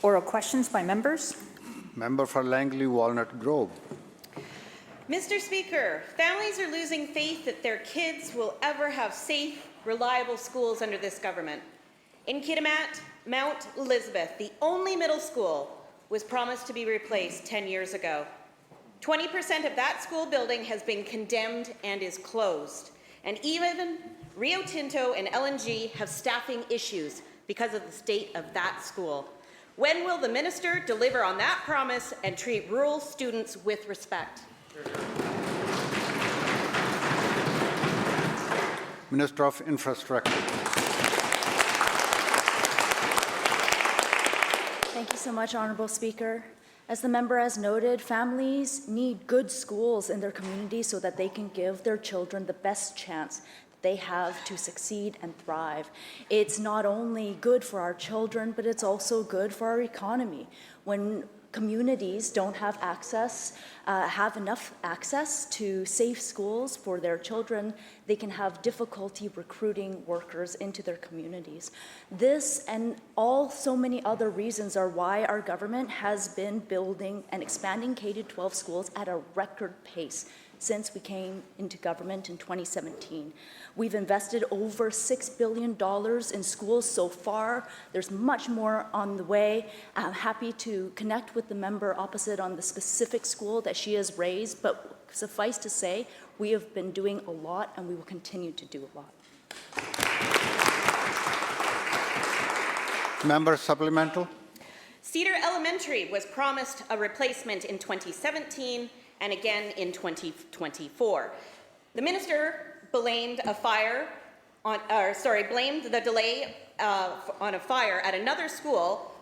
Oral questions by members. Member for Langley Walnut Grove. Mr. Speaker, families are losing faith that their kids will ever have safe, reliable schools under this government. In Kitimat, Mount Elizabeth, the only middle school, was promised to be replaced 10 years ago. 20% of that school building has been condemned and is closed. And even Rio Tinto and LNG have staffing issues because of the state of that school. When will the minister deliver on that promise and treat rural students with respect? Minister of Infrastructure. Thank you so much, Honourable Speaker. As the member has noted, families need good schools in their communities so that they can give their children the best chance they have to succeed and thrive. It's not only good for our children, but it's also good for our economy. When communities don't have enough access to safe schools for their children, they can have difficulty recruiting workers into their communities. This and so many other reasons are why our government has been building and expanding K-12 schools at a record pace since we came into government in 2017. We've invested over $6 billion in schools so far. There's much more on the way. I'm happy to connect with the member opposite on the specific school that she has raised, but suffice to say, we have been doing a lot and we will continue to do a lot. Member supplemental. Cedar Elementary was promised a replacement in 2017 and again in 2024. The minister blamed the delay on a fire at another school,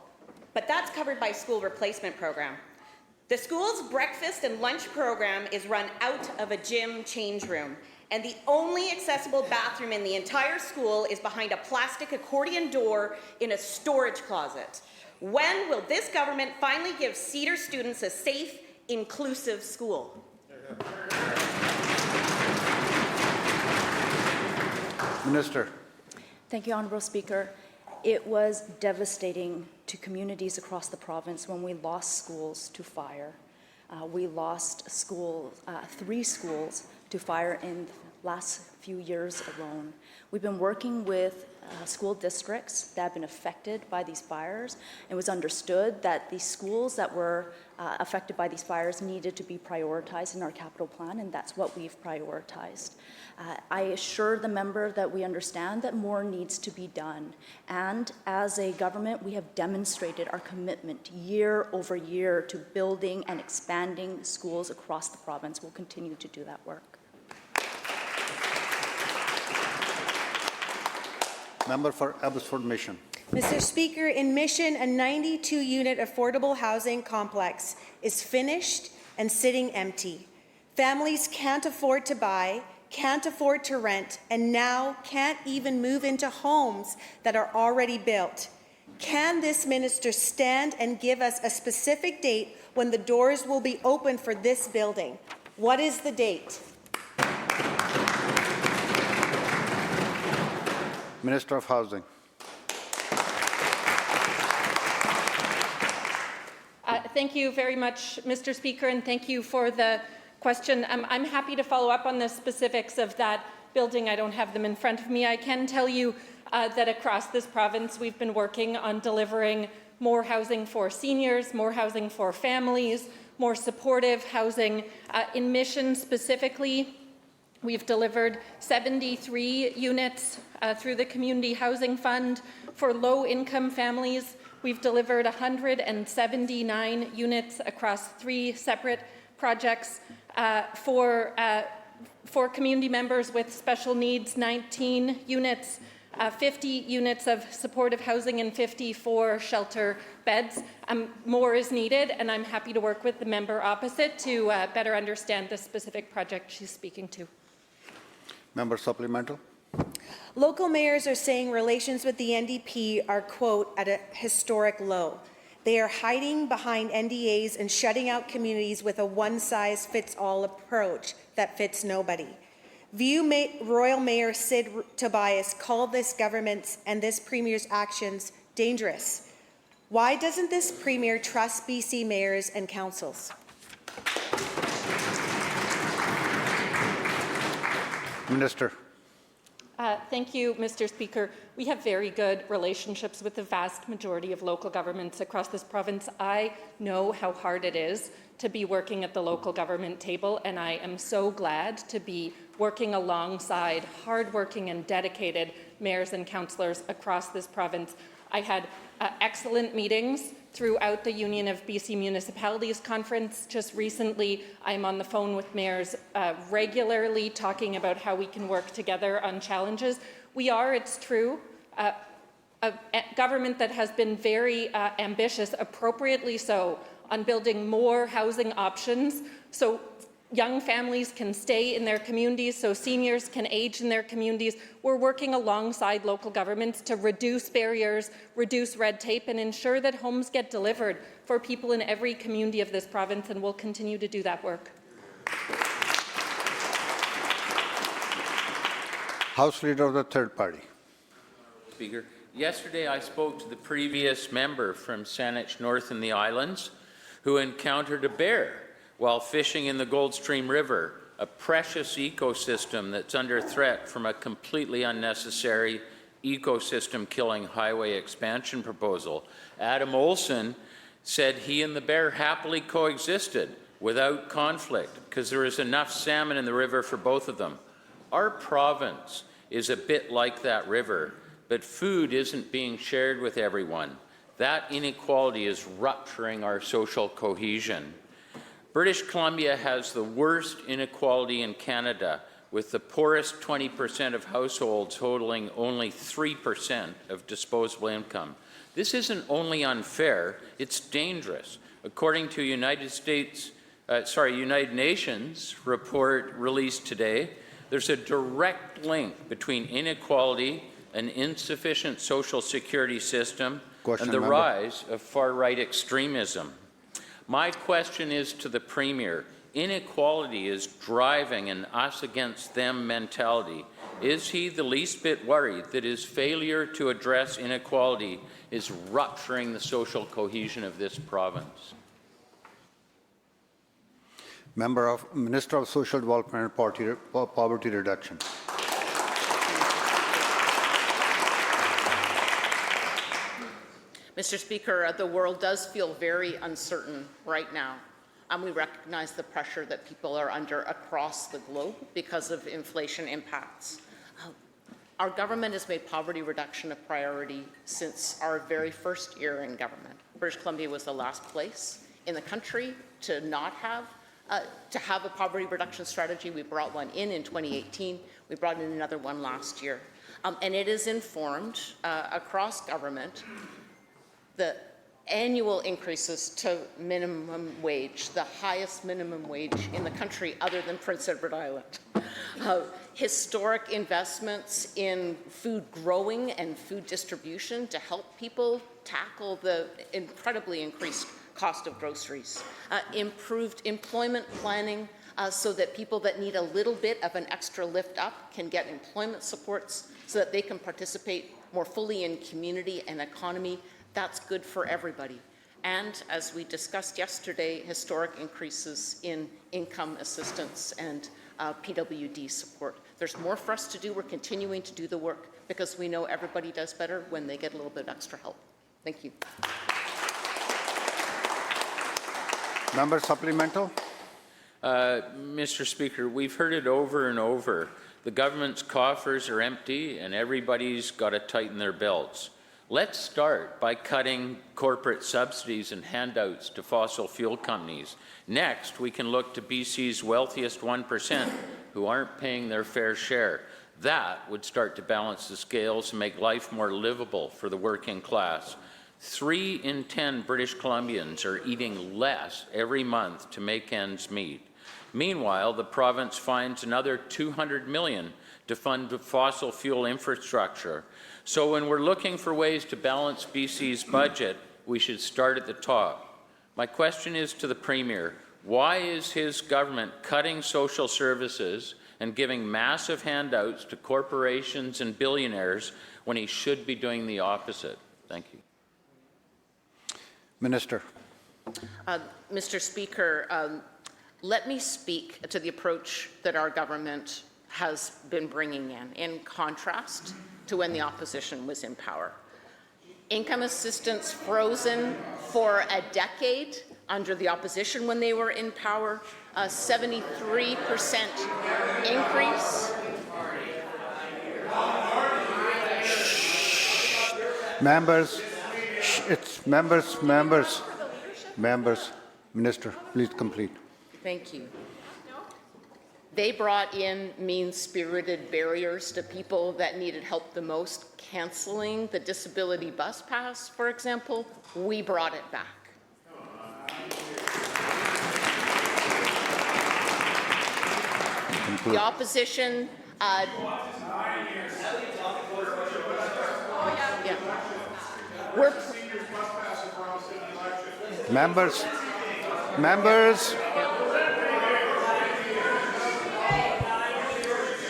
but that's covered by school replacement program. The school's breakfast and lunch program is run out of a gym change room, and the only accessible bathroom in the entire school is behind a plastic accordion door in a storage closet. When will this government finally give Cedar students a safe, inclusive school? Minister. Thank you, Honourable Speaker. It was devastating to communities across the province when we lost schools to fire. We lost 3 schools to fire in the last few years alone. We've been working with school districts that have been affected by these fires. It was understood that the schools that were affected by these fires needed to be prioritized in our capital plan, and that's what we've prioritized. I assure the member that we understand that more needs to be done. And as a government, we have demonstrated our commitment year over year to building and expanding schools across the province. We'll continue to do that work. Member for Abbotsford Mission. Mr. Speaker, in Mission, a 92-unit affordable housing complex is finished and sitting empty. Families can't afford to buy, can't afford to rent, and now can't even move into homes that are already built. Can this minister stand and give us a specific date when the doors will be open for this building? What is the date? Minister of Housing. Thank you very much, Mr. Speaker, and thank you for the question. I'm happy to follow up on the specifics of that building. I don't have them in front of me. I can tell you that across this province, we've been working on delivering more housing for seniors, more housing for families, more supportive housing. In Mission specifically, we've delivered 73 units through the Community Housing Fund for low-income families. We've delivered 179 units across 3 separate projects for community members with special needs, 19 units, 50 units of supportive housing and 54 shelter beds. More is needed, and I'm happy to work with the member opposite to better understand the specific project she's speaking to. Member supplemental. Local mayors are saying relations with the NDP are, quote, at a historic low. They are hiding behind NDAs and shutting out communities with a one-size-fits-all approach that fits nobody. Royal Mayor Sid Tobias called this government's and this Premier's actions dangerous. Why doesn't this Premier trust BC mayors and councils? Minister. Thank you, Mr. Speaker. We have very good relationships with the vast majority of local governments across this province. I know how hard it is to be working at the local government table, and I am so glad to be working alongside hardworking and dedicated mayors and councillors across this province. I had excellent meetings throughout the Union of BC Municipalities Conference. Just recently, I'm on the phone with mayors regularly talking about how we can work together on challenges. We are, it's true, a government that has been very ambitious, appropriately so, on building more housing options so young families can stay in their communities, so seniors can age in their communities. We're working alongside local governments to reduce barriers, reduce red tape, and ensure that homes get delivered for people in every community of this province, and we'll continue to do that work. House Leader of the Third Party. Speaker, yesterday I spoke to the previous member from Saanich North in the Islands who encountered a bear while fishing in the Goldstream River, a precious ecosystem that's under threat from a completely unnecessary ecosystem-killing highway expansion proposal. Adam Olson said he and the bear happily coexisted without conflict because there is enough salmon in the river for both of them. Our province is a bit like that river, but food isn't being shared with everyone. That inequality is rupturing our social cohesion. British Columbia has the worst inequality in Canada, with the poorest 20% of households totaling only 3% of disposable income. This isn't only unfair, it's dangerous. According to United Nations report released today, there's a direct link between inequality, an insufficient social security system, and the rise of far-right extremism. My question is to the Premier. Inequality is driving an us-against-them mentality. Is he the least bit worried that his failure to address inequality is rupturing the social cohesion of this province? Minister of Social Development and Poverty Reduction. Mr. Speaker, the world does feel very uncertain right now. We recognize the pressure that people are under across the globe because of inflation impacts. Our government has made poverty reduction a priority since our very first year in government. British Columbia was the last place in the country to not have a poverty reduction strategy. We brought one in 2018. We brought in another one last year. And it is informed across government the annual increases to minimum wage, the highest minimum wage in the country other than Prince Edward Island. Historic investments in food growing and food distribution to help people tackle the incredibly increased cost of groceries. Improved employment planning so that people that need a little bit of an extra lift up can get employment supports so that they can participate more fully in community and economy. That's good for everybody. And as we discussed yesterday, historic increases in income assistance and PWD support. There's more for us to do. We're continuing to do the work because we know everybody does better when they get a little bit extra help. Thank you. Member supplemental. Mr. Speaker, we've heard it over and over. The government's coffers are empty and everybody's got to tighten their belts. Let's start by cutting corporate subsidies and handouts to fossil fuel companies. Next, we can look to BC's wealthiest 1% who aren't paying their fair share. That would start to balance the scales and make life more livable for the working class. 3 in 10 British Columbians are eating less every month to make ends meet. Meanwhile, the province finds another $200 million to fund fossil fuel infrastructure. So when we're looking for ways to balance BC's budget, we should start at the top. My question is to the Premier. Why is his government cutting social services and giving massive handouts to corporations and billionaires when he should be doing the opposite? Thank you. Minister. Mr. Speaker, let me speak to the approach that our government has been bringing in contrast to when the opposition was in power. Income assistance frozen for a decade under the opposition when they were in power, a 73% increase. Members, it's members. Minister, please complete. Thank you. They brought in mean-spirited barriers to people that needed help the most. Canceling the disability bus pass, for example, we brought it back. Complete. The opposition, yeah. We're Members.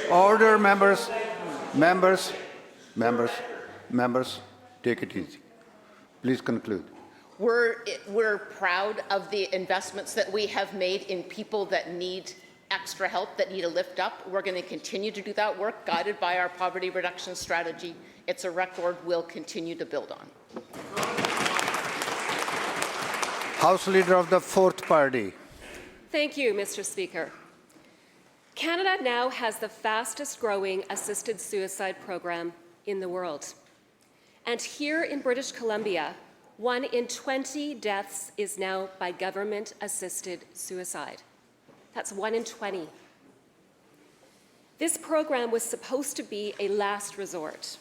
Order, members. Take it easy. Please conclude. We're proud of the investments that we have made in people that need extra help, that need a lift up. We're going to continue to do that work, guided by our poverty reduction strategy. It's a record we'll continue to build on. House Leader of the Fourth Party. Thank you, Mr. Speaker. Canada now has the fastest growing assisted suicide program in the world. And here in British Columbia, 1 in 20 deaths is now by government-assisted suicide. That's 1 in 20. This program was supposed to be a last resort,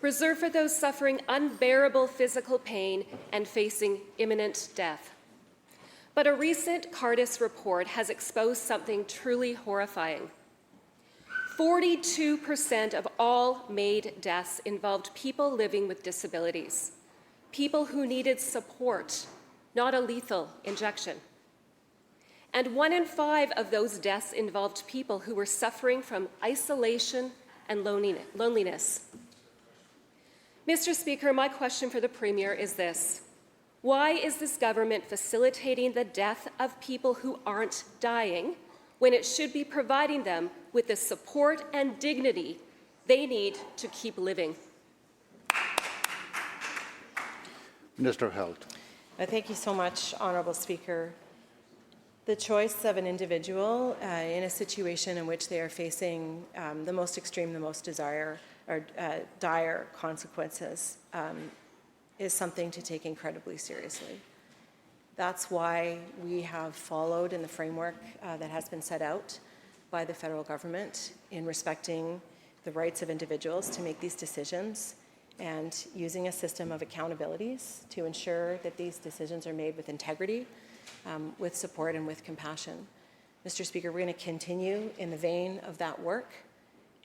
reserved for those suffering unbearable physical pain and facing imminent death. But a recent Cardis report has exposed something truly horrifying. 42% of all MAID deaths involved people living with disabilities, people who needed support, not a lethal injection. And 1 in 5 of those deaths involved people who were suffering from isolation and loneliness. Mr. Speaker, my question for the Premier is this. Why is this government facilitating the death of people who aren't dying when it should be providing them with the support and dignity they need to keep living? Minister of Health. Thank you so much, Honourable Speaker. The choice of an individual in a situation in which they are facing the most extreme, the most dire consequences is something to take incredibly seriously. That's why we have followed in the framework that has been set out by the federal government in respecting the rights of individuals to make these decisions and using a system of accountabilities to ensure that these decisions are made with integrity, with support and with compassion. Mr. Speaker, we're going to continue in the vein of that work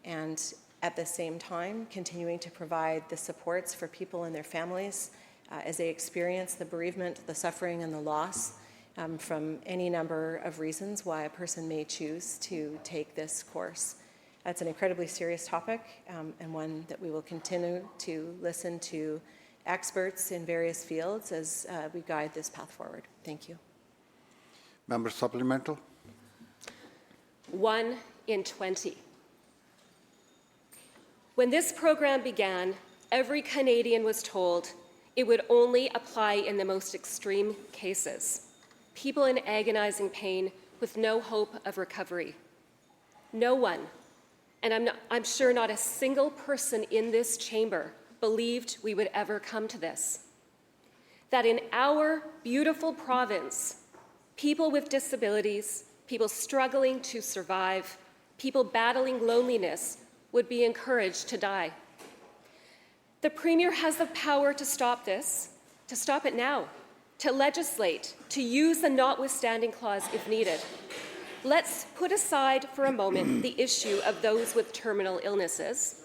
and at the same time continuing to provide the supports for people and their families as they experience the bereavement, the suffering and the loss from any number of reasons why a person may choose to take this course. That's an incredibly serious topic and one that we will continue to listen to experts in various fields as we guide this path forward. Thank you. Member supplemental. 1 in 20. When this program began, every Canadian was told it would only apply in the most extreme cases, people in agonizing pain with no hope of recovery. No one, and I'm sure not a single person in this chamber, believed we would ever come to this. That in our beautiful province, people with disabilities, people struggling to survive, people battling loneliness would be encouraged to die. The Premier has the power to stop this, to stop it now, to legislate, to use the notwithstanding clause if needed. Let's put aside for a moment the issue of those with terminal illnesses.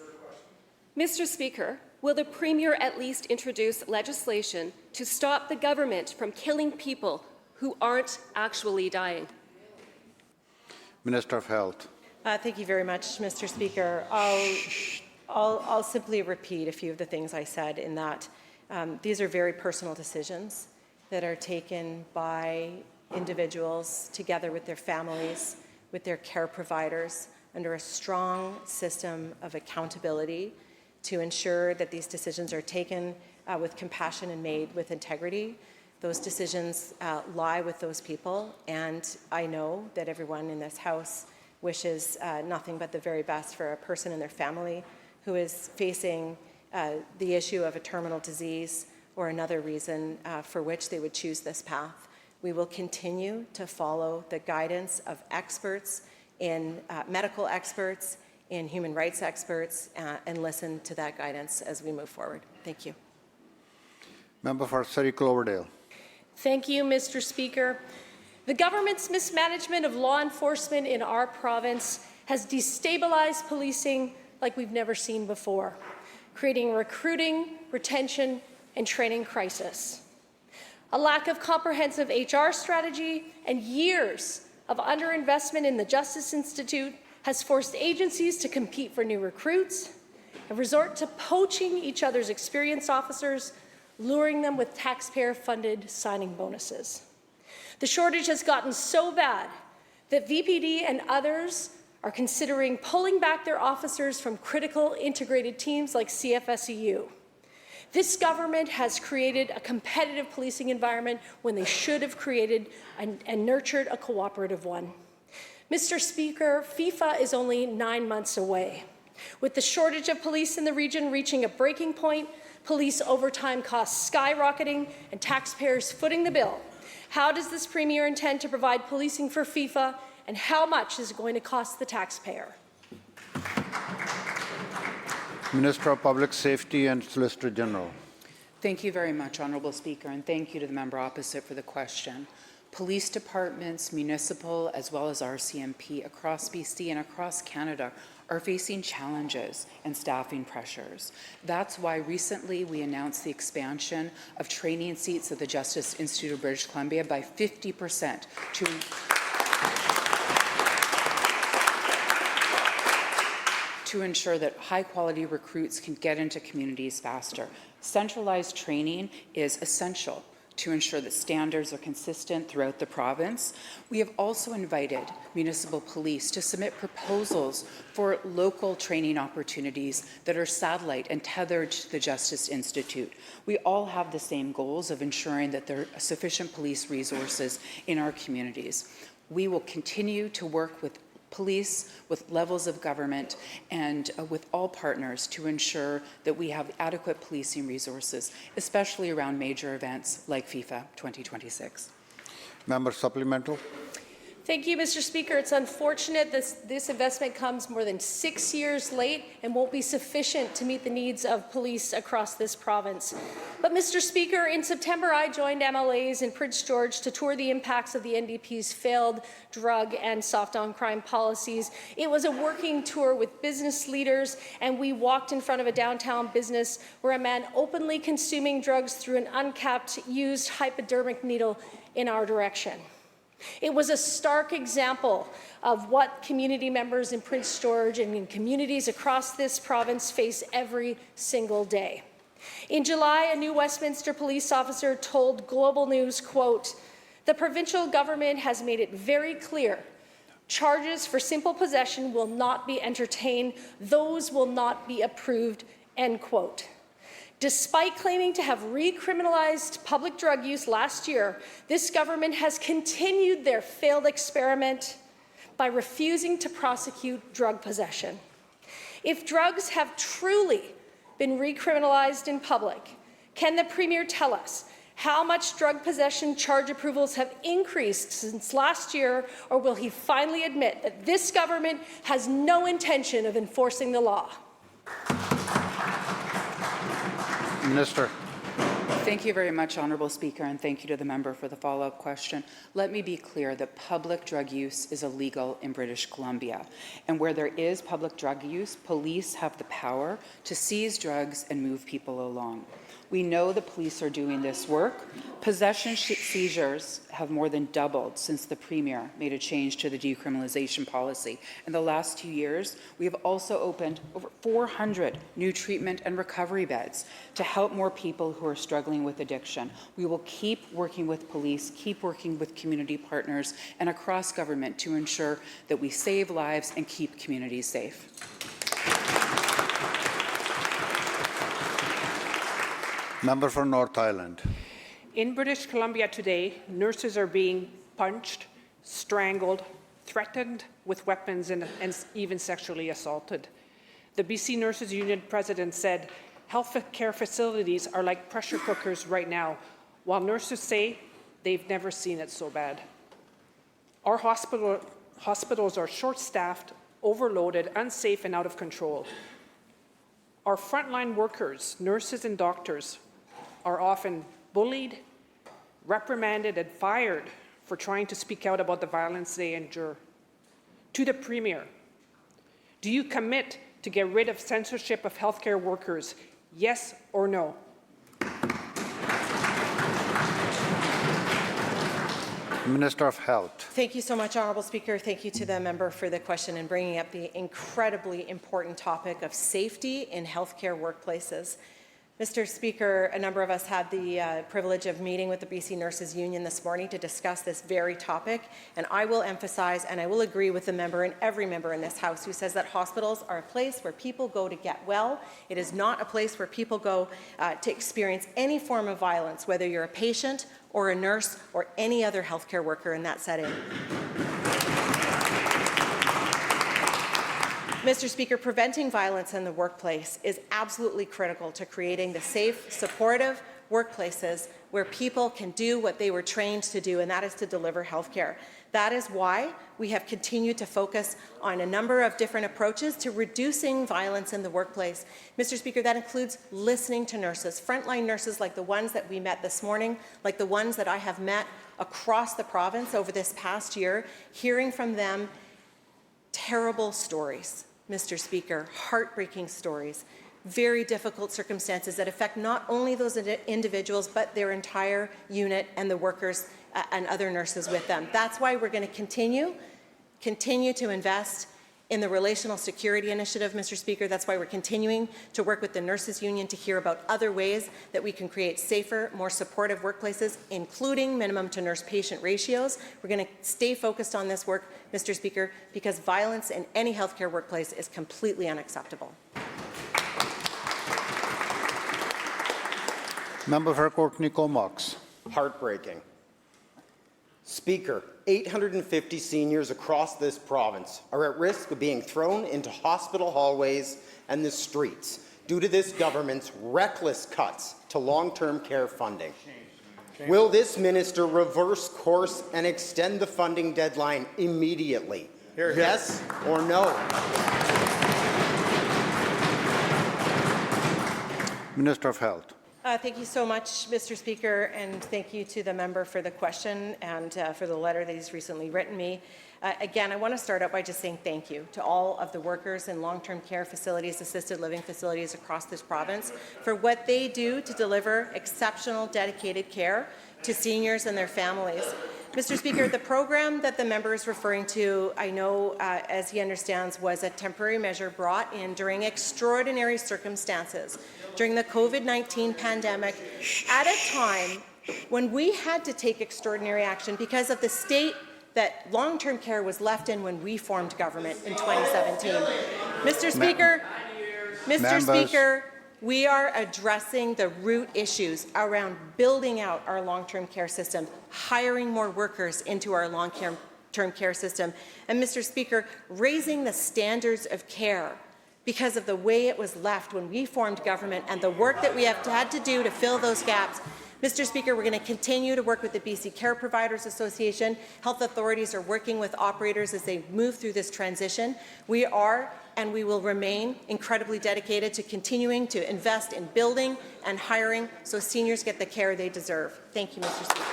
Mr. Speaker, will the Premier at least introduce legislation to stop the government from killing people who aren't actually dying? Minister of Health. Thank you very much, Mr. Speaker. I'll simply repeat a few of the things I said in that these are very personal decisions that are taken by individuals together with their families, with their care providers, under a strong system of accountability to ensure that these decisions are taken with compassion and made with integrity. Those decisions lie with those people, and I know that everyone in this House wishes nothing but the very best for a person and their family who is facing the issue of a terminal disease or another reason for which they would choose this path. We will continue to follow the guidance of experts in medical experts, in human rights experts, and listen to that guidance as we move forward. Thank you. Member for Surrey Cloverdale. Thank you, Mr. Speaker. The government's mismanagement of law enforcement in our province has destabilized policing like we've never seen before, creating a recruiting, retention, and training crisis. A lack of comprehensive HR strategy and years of underinvestment in the Justice Institute has forced agencies to compete for new recruits and resort to poaching each other's experienced officers, luring them with taxpayer-funded signing bonuses. The shortage has gotten so bad that VPD and others are considering pulling back their officers from critical integrated teams like CFSEU. This government has created a competitive policing environment when they should have created and nurtured a cooperative one. Mr. Speaker, FIFA is only 9 months away. With the shortage of police in the region reaching a breaking point, police overtime costs skyrocketing, and taxpayers footing the bill, how does this Premier intend to provide policing for FIFA, and how much is it going to cost the taxpayer? Minister of Public Safety and Solicitor General. Thank you very much, Honourable Speaker, and thank you to the member opposite for the question. Police departments, municipal, as well as RCMP across BC and across Canada are facing challenges and staffing pressures. That's why recently we announced the expansion of training seats at the Justice Institute of British Columbia by 50% to ensure that high-quality recruits can get into communities faster. Centralized training is essential to ensure that standards are consistent throughout the province. We have also invited municipal police to submit proposals for local training opportunities that are satellite and tethered to the Justice Institute. We all have the same goals of ensuring that there are sufficient police resources in our communities. We will continue to work with police, with levels of government, and with all partners to ensure that we have adequate policing resources, especially around major events like FIFA 2026. Member supplemental. Thank you, Mr. Speaker. It's unfortunate this investment comes more than 6 years late and won't be sufficient to meet the needs of police across this province. But, Mr. Speaker, in September, I joined MLAs in Prince George to tour the impacts of the NDP's failed drug and soft-on-crime policies. It was a working tour with business leaders, and we walked in front of a downtown business where a man openly consuming drugs threw an uncapped used hypodermic needle in our direction. It was a stark example of what community members in Prince George and in communities across this province face every single day. In July, a new Westminster police officer told Global News, quote, "The provincial government has made it very clear charges for simple possession will not be entertained. Those will not be approved," end quote. Despite claiming to have recriminalized public drug use last year, this government has continued their failed experiment by refusing to prosecute drug possession. If drugs have truly been recriminalized in public, can the Premier tell us how much drug possession charge approvals have increased since last year, or will he finally admit that this government has no intention of enforcing the law? Minister. Thank you very much, Honourable Speaker, and thank you to the member for the follow-up question. Let me be clear that public drug use is illegal in British Columbia. And where there is public drug use, police have the power to seize drugs and move people along. We know the police are doing this work. Possession seizures have more than doubled since the Premier made a change to the decriminalization policy. In the last 2 years, we have also opened over 400 new treatment and recovery beds to help more people who are struggling with addiction. We will keep working with police, keep working with community partners and across government to ensure that we save lives and keep communities safe. Member for North Island. In British Columbia today, nurses are being punched, strangled, threatened with weapons, and even sexually assaulted. The BC Nurses Union president said, health care facilities are like pressure cookers right now, while nurses say they've never seen it so bad. Our hospitals are short-staffed, overloaded, unsafe, and out of control. Our frontline workers, nurses and doctors, are often bullied, reprimanded, and fired for trying to speak out about the violence they endure. To the Premier, do you commit to get rid of censorship of healthcare workers, yes or no? Minister of Health. Thank you so much, Honourable Speaker. Thank you to the member for the question and bringing up the incredibly important topic of safety in healthcare workplaces. Mr. Speaker, a number of us had the privilege of meeting with the BC Nurses Union this morning to discuss this very topic, and I will emphasize and I will agree with the member and every member in this House who says that hospitals are a place where people go to get well. It is not a place where people go to experience any form of violence, whether you're a patient or a nurse or any other healthcare worker in that setting. Mr. Speaker, preventing violence in the workplace is absolutely critical to creating the safe, supportive workplaces where people can do what they were trained to do, and that is to deliver health care. That is why we have continued to focus on a number of different approaches to reducing violence in the workplace. Mr. Speaker, that includes listening to nurses, frontline nurses like the ones that we met this morning, like the ones that I have met across the province over this past year, hearing from them terrible stories. Mr. Speaker, heartbreaking stories, very difficult circumstances that affect not only those individuals, but their entire unit and the workers and other nurses with them. That's why we're going to continue to invest in the Relational Security Initiative, Mr. Speaker. That's why we're continuing to work with the Nurses Union to hear about other ways that we can create safer, more supportive workplaces, including minimum to nurse-patient ratios. We're going to stay focused on this work, Mr. Speaker, because violence in any healthcare workplace is completely unacceptable. Member for Courtney Comox. Heartbreaking. Speaker, 850 seniors across this province are at risk of being thrown into hospital hallways and the streets due to this government's reckless cuts to long-term care funding. Will this minister reverse course and extend the funding deadline immediately? Yes or no? Minister of Health. Thank you so much, Mr. Speaker, and thank you to the member for the question and for the letter that he's recently written me. Again, I want to start out by just saying thank you to all of the workers in long-term care facilities, assisted living facilities across this province for what they do to deliver exceptional, dedicated care to seniors and their families. Mr. Speaker, the program that the member is referring to, I know, as he understands, was a temporary measure brought in during extraordinary circumstances, during the COVID-19 pandemic, at a time when we had to take extraordinary action because of the state that long-term care was left in when we formed government in 2017. Mr. Speaker, we are addressing the root issues around building out our long-term care system, hiring more workers into our long-term care system, and, Mr. Speaker, raising the standards of care because of the way it was left when we formed government and the work that we have had to do to fill those gaps. Mr. Speaker, we're going to continue to work with the BC Care Providers Association. Health authorities are working with operators as they move through this transition. We are and we will remain incredibly dedicated to continuing to invest in building and hiring so seniors get the care they deserve. Thank you, Mr. Speaker.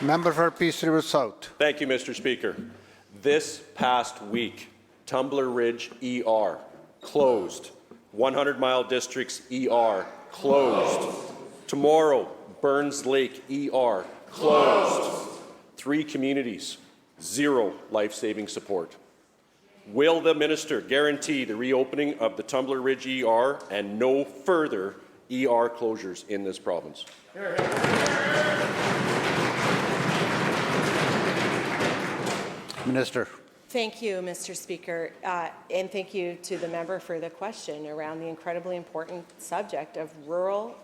Member for Peace River South. Thank you, Mr. Speaker. This past week, Tumbler Ridge ER closed. 100 Mile District's ER closed. Tomorrow, Burns Lake ER closed. 3 communities, 0 life-saving support. Will the minister guarantee the reopening of the Tumbler Ridge ER and no further ER closures in this province? Minister. Thank you, Mr. Speaker, and thank you to the member for the question around the incredibly important subject of rural,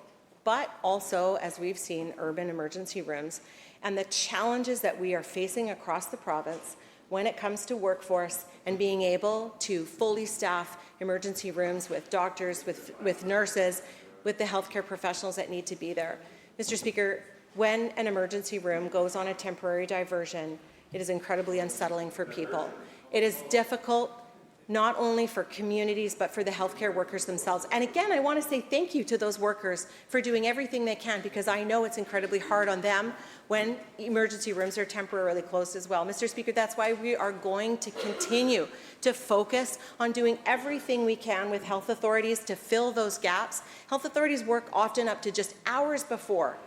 but also, as we've seen, urban emergency rooms and the challenges that we are facing across the province when it comes to workforce and being able to fully staff emergency rooms with doctors, with nurses, with the healthcare professionals that need to be there. Mr. Speaker, when an emergency room goes on a temporary diversion, it is incredibly unsettling for people. It is difficult not only for communities, but for the healthcare workers themselves. And again, I want to say thank you to those workers for doing everything they can, because I know it's incredibly hard on them when emergency rooms are temporarily closed as well. Mr. Speaker, that's why we are going to continue to focus on doing everything we can with health authorities to fill those gaps. Health authorities work often up to just hours before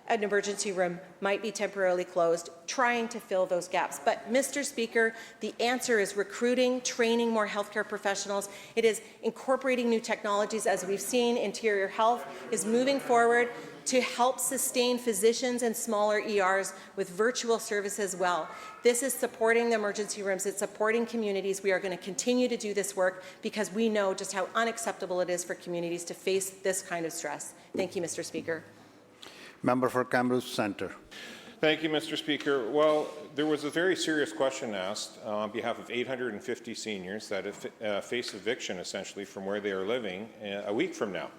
an emergency room might be temporarily closed, trying to fill those gaps. But, Mr. Speaker, the answer is recruiting, training more healthcare professionals. It is incorporating new technologies. As we've seen, Interior Health is moving forward to help sustain physicians and smaller ERs with virtual service as well. This is supporting the emergency rooms. It's supporting communities. We are going to continue to do this work because we know just how unacceptable it is for communities to face this kind of stress. Thank you, Mr. Speaker. Member for Kamloops Centre. Thank you, Mr. Speaker. Well, there was a very serious question asked on behalf of 850 seniors that face eviction essentially from where they are living a week from now.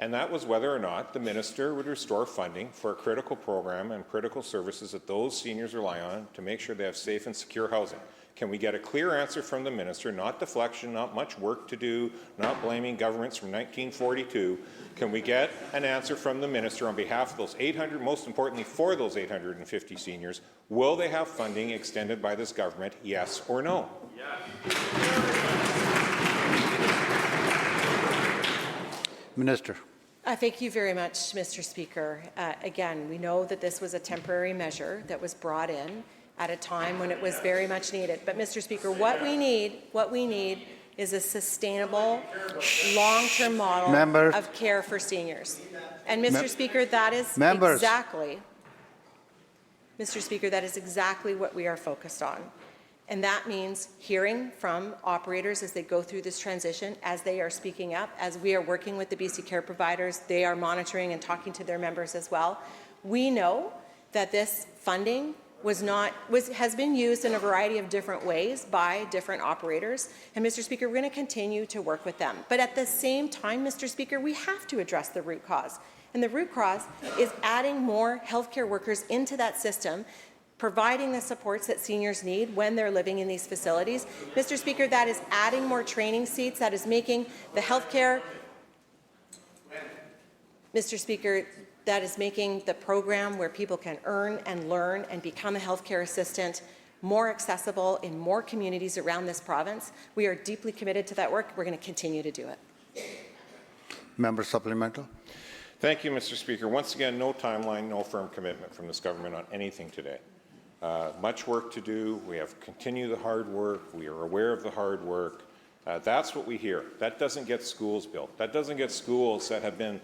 And that was whether or not the minister would restore funding for a critical program and critical services that those seniors rely on to make sure they have safe and secure housing. Can we get a clear answer from the minister, not deflection, not much work to do, not blaming governments from 1942? Can we get an answer from the minister on behalf of those 800, most importantly for those 850 seniors? Will they have funding extended by this government, yes or no? Minister. Thank you very much, Mr. Speaker. Again, we know that this was a temporary measure that was brought in at a time when it was very much needed. But, Mr. Speaker, what we need is a sustainable, long-term model of care for seniors. And, Mr. Speaker, that is exactly, Mr. Speaker, that is exactly what we are focused on. And that means hearing from operators as they go through this transition, as they are speaking up, as we are working with the BC Care providers, they are monitoring and talking to their members as well. We know that this funding has been used in a variety of different ways by different operators. And, Mr. Speaker, we're going to continue to work with them. But at the same time, Mr. Speaker, we have to address the root cause. And the root cause is adding more healthcare workers into that system, providing the supports that seniors need when they're living in these facilities. Mr. Speaker, that is adding more training seats, that is making the healthcare, Mr. Speaker, that is making the program where people can earn and learn and become a healthcare assistant more accessible in more communities around this province. We are deeply committed to that work. We're going to continue to do it. Member supplemental. Thank you, Mr. Speaker. Once again, no timeline, no firm commitment from this government on anything today. Much work to do. We have continued the hard work. We are aware of the hard work. That's what we hear. That doesn't get schools built. That doesn't get schools that have been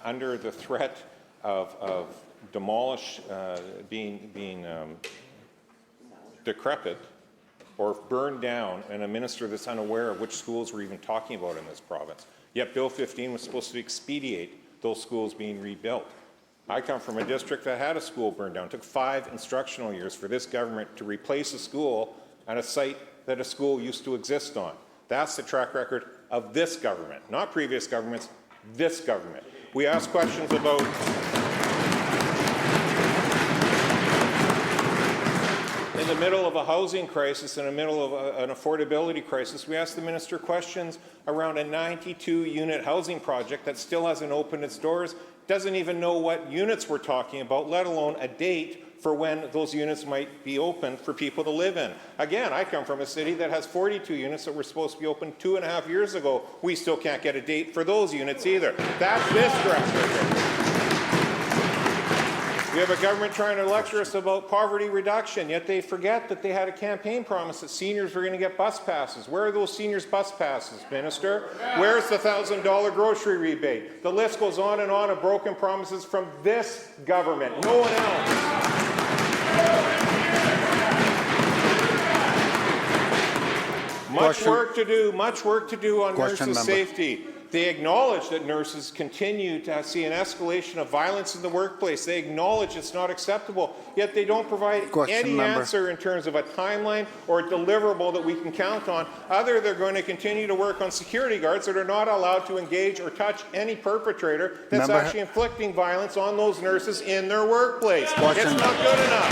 under the threat of being decrepit or burned down, and a minister that's unaware of which schools we're even talking about in this province. Yet Bill 15 was supposed to expedite those schools being rebuilt. I come from a district that had a school burned down. It took 5 instructional years for this government to replace a school at a site that a school used to exist on. That's the track record of this government, not previous governments, this government. We ask questions about in the middle of a housing crisis, in the middle of an affordability crisis, we ask the minister questions around a 92-unit housing project that still hasn't opened its doors, doesn't even know what units we're talking about, let alone a date for when those units might be open for people to live in. Again, I come from a city that has 42 units that were supposed to be open 2.5 years ago. We still can't get a date for those units either. That's this track record. We have a government trying to lecture us about poverty reduction, yet they forget that they had a campaign promise that seniors were going to get bus passes. Where are those seniors' bus passes, Minister? Where's the $1,000 grocery rebate? The list goes on of broken promises from this government, no one else. Much work to do on nurses' safety. They acknowledge that nurses continue to see an escalation of violence in the workplace. They acknowledge it's not acceptable, yet they don't provide any answer in terms of a timeline or a deliverable that we can count on. Other, they're going to continue to work on security guards that are not allowed to engage or touch any perpetrator that's actually inflicting violence on those nurses in their workplace. It's not good enough.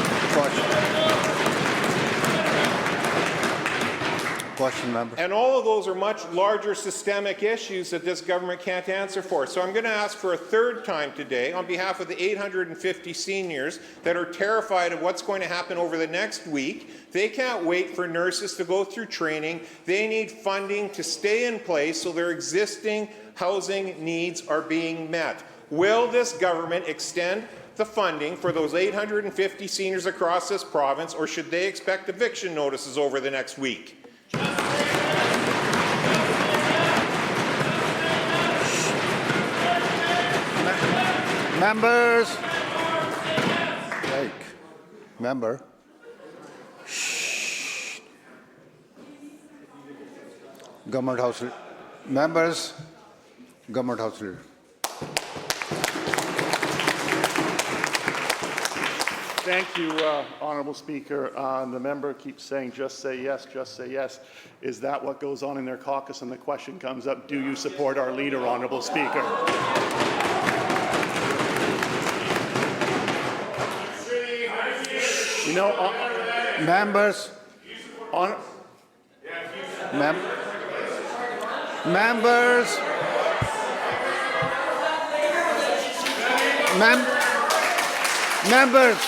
Question, member. And all of those are much larger systemic issues that this government can't answer for. So I'm going to ask for a third time today on behalf of the 850 seniors that are terrified of what's going to happen over the next week. They can't wait for nurses to go through training. They need funding to stay in place so their existing housing needs are being met. Will this government extend the funding for those 850 seniors across this province, or should they expect eviction notices over the next week? Members. Member. Shh. Government House. Members. Government House Leader. Thank you, Honourable Speaker. The member keeps saying, just say yes, just say yes. Is that what goes on in their caucus? And the question comes up, do you support our leader, Honourable Speaker? You know, members. Members. Members.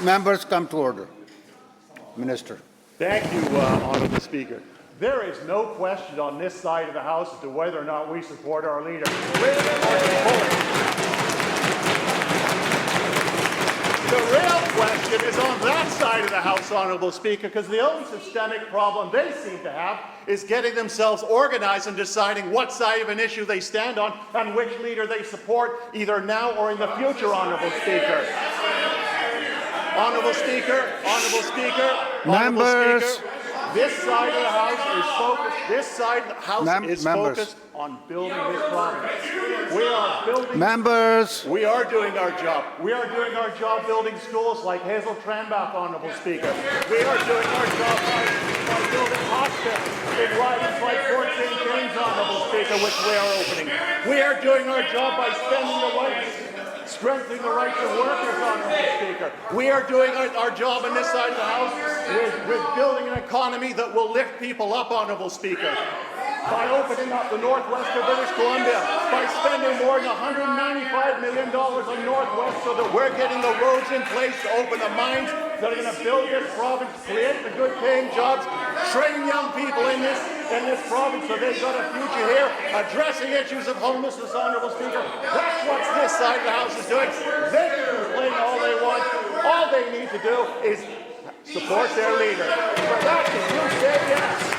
Members come to order. Minister. Thank you, Honourable Speaker. There is no question on this side of the House as to whether or not we support our leader. The real question is on that side of the House, Honourable Speaker, because the only systemic problem they seem to have is getting themselves organized and deciding what side of an issue they stand on and which leader they support, either now or in the future, Honourable Speaker. Honourable Speaker, Honourable Speaker, Honourable Speaker, this side of the House is focused. This side of the House is focused on building this province. We are building. Members. We are doing our job. We are doing our job building schools like Hazel Tranbach, Honourable Speaker. We are doing our job by building hospitals in ridings like Fort St. James, Honourable Speaker, which we are opening. We are doing our job by strengthening the rights of workers, Honourable Speaker. We are doing our job on this side of the House with building an economy that will lift people up, Honourable Speaker. By opening up the northwest of British Columbia, by spending more than $195 million on Northwest so that we're getting the roads in place to open the mines that are going to build this province, create the good paying jobs, train young people in this province so they've got a future here, addressing issues of homelessness, Honourable Speaker. That's what this side of the House is doing. They can complain all they want. All they need to do is support their leader. For that, if you say yes.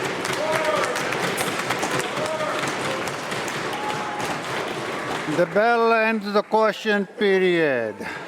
The bell ends the question period.